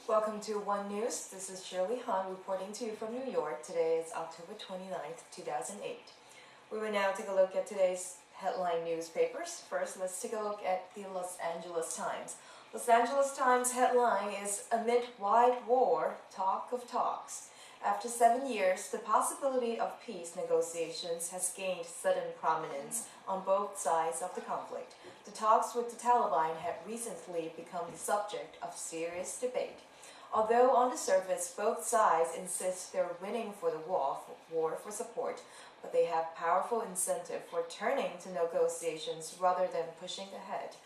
Welcome to One News. This is Shirley Han reporting to you from New York. Today is October 29th, 2008. We will now take a look at today's headline newspapers. First, let's take a look at the Los Angeles Times. Los Angeles Times headline is Amid Wide War, Talk of Talks. After 7 years, the possibility of peace negotiations has gained sudden prominence on both sides of the conflict. The talks with the Taliban have recently become the subject of serious debate. Although on the surface both sides insist they're winning for the war for support, but they have powerful incentive for turning to negotiations rather than pushing ahead.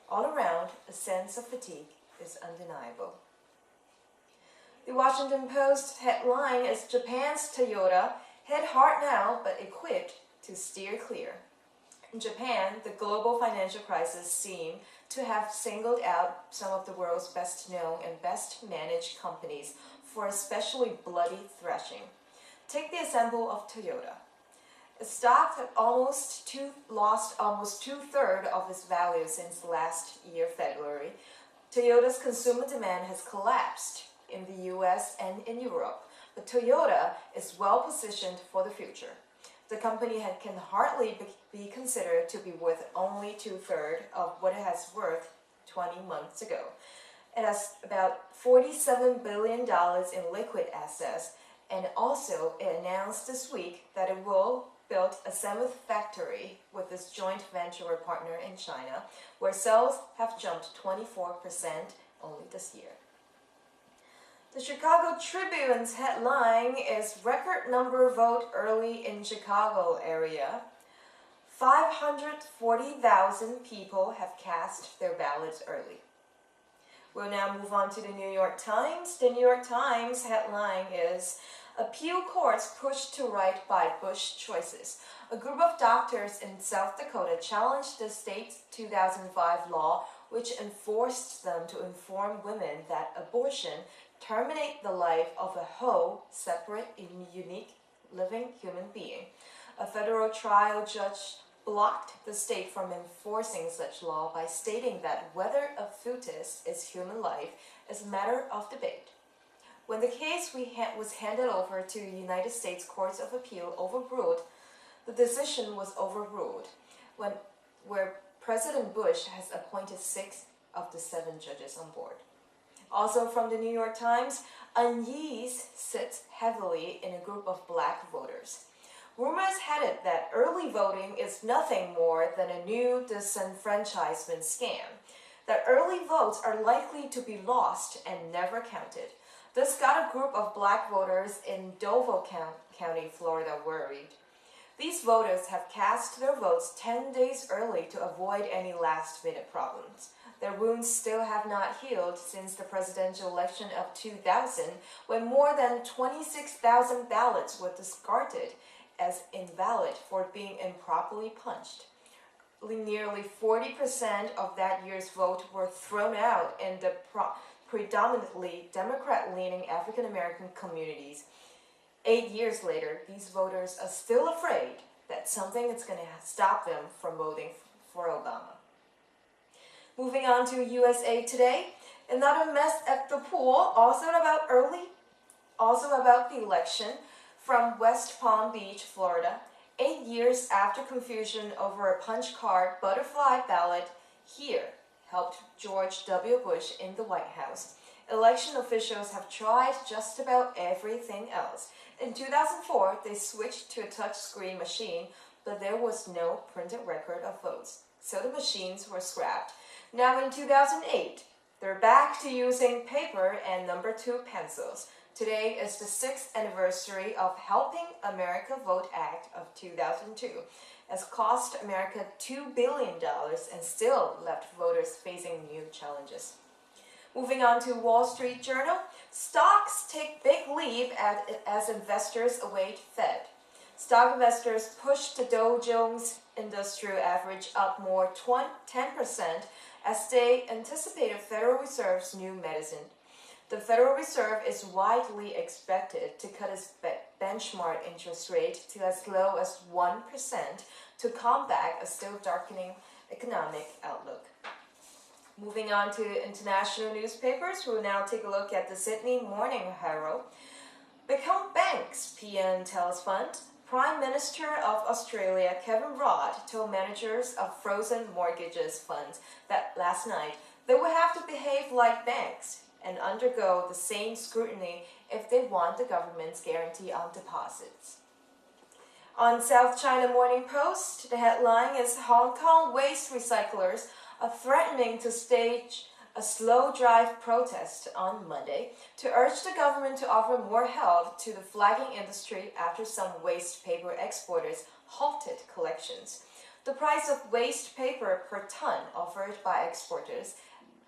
All around, a sense of fatigue is undeniable. The Washington Post headline is Japan's Toyota hit hard now but equipped to steer clear. In Japan, the global financial crisis seemed to have singled out some of the world's best known and best managed companies for especially bloody thrashing. Take the example of Toyota. A stock that lost almost two-thirds of its value since last year, February. Toyota's consumer demand has collapsed in the US and in Europe, but Toyota is well positioned for the future. The company can hardly be considered to be worth only two-thirds of what it has worth 20 months ago. It has about $47 billion in liquid assets, and also it announced this week that it will build a seventh factory with its joint venture partner in China, where sales have jumped 24% only this year. The Chicago Tribune's headline is Record Number Vote Early in Chicago Area. 540,000 people have cast their ballots early. We'll now move on to the New York Times. The New York Times headline is Appeal Courts Pushed to Right by Bush Choices. A group of doctors in South Dakota challenged the state's 2005 law, which enforced them to inform women that abortion terminates the life of a whole, separate, and unique living human being. A federal trial judge blocked the state from enforcing such law by stating that whether a fetus is human life is a matter of debate. When the case was handed over to the United States Courts of Appeal the decision was overruled, where President Bush has appointed 6 of the 7 judges on board. Also from the New York Times, unease sits heavily in a group of black voters. Rumors had it that early voting is nothing more than a new disenfranchisement scam, that early votes are likely to be lost and never counted. This got a group of black voters in Duval County, Florida, worried. These voters have cast their votes 10 days early to avoid any last-minute problems. Their wounds still have not healed since the presidential election of 2000, when more than 26,000 ballots were discarded as invalid for being improperly punched. Nearly 40% of that year's vote were thrown out in the predominantly Democrat-leaning African-American communities. 8 years later, these voters are still afraid that something is going to stop them from voting for Obama. Moving on to USA Today, another mess at the pool, also about the election from West Palm Beach, Florida. 8 years after confusion over a punch card butterfly ballot here helped George W. Bush in the White House. Election officials have tried just about everything else. In 2004, they switched to a touchscreen machine, but there was no printed record of votes, so the machines were scrapped. Now in 2008, they're back to using paper and number 2 pencils. Today is the 6th anniversary of Helping America Vote Act of 2002, has cost America $2 billion and still left voters facing new challenges. Moving on to Wall Street Journal, stocks take big leap as investors await Fed. Stock investors pushed the Dow Jones Industrial Average up more 10% as they anticipated Federal Reserve's new medicine. The Federal Reserve is widely expected to cut its benchmark interest rate to as low as 1% to combat a still darkening economic outlook. Moving on to international newspapers, we'll now take a look at the Sydney Morning Herald. Become Bank's PN tells Fund. Prime Minister of Australia Kevin Rudd told managers of frozen mortgages funds that last night they will have to behave like banks and undergo the same scrutiny if they want the government's guarantee on deposits. On South China Morning Post, the headline is Hong Kong waste recyclers are threatening to stage a slow drive protest on Monday to urge the government to offer more help to the flagging industry after some waste paper exporters halted collections. The price of waste paper per ton offered by exporters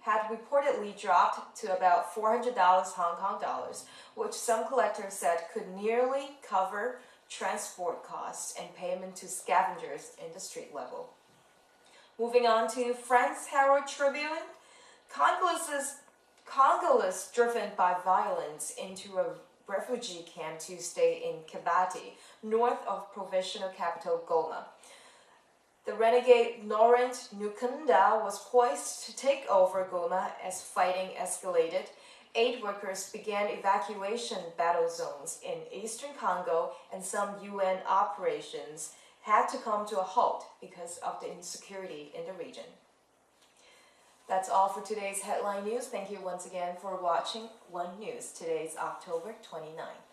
had reportedly dropped to about $400 Hong Kong dollars, which some collectors said could nearly cover transport costs and payment to scavengers in the street level. Moving on to France Herald Tribune, Congolese driven by violence into a refugee camp Tuesday in Kibati, north of provincial capital Goma. The renegade Laurent Nkunda was poised to take over Goma as fighting escalated. Aid workers began evacuation battle zones in eastern Congo, and some UN operations had to come to a halt because of the insecurity in the region. That's all for today's headline news. Thank you once again for watching One News. Today is October 29th.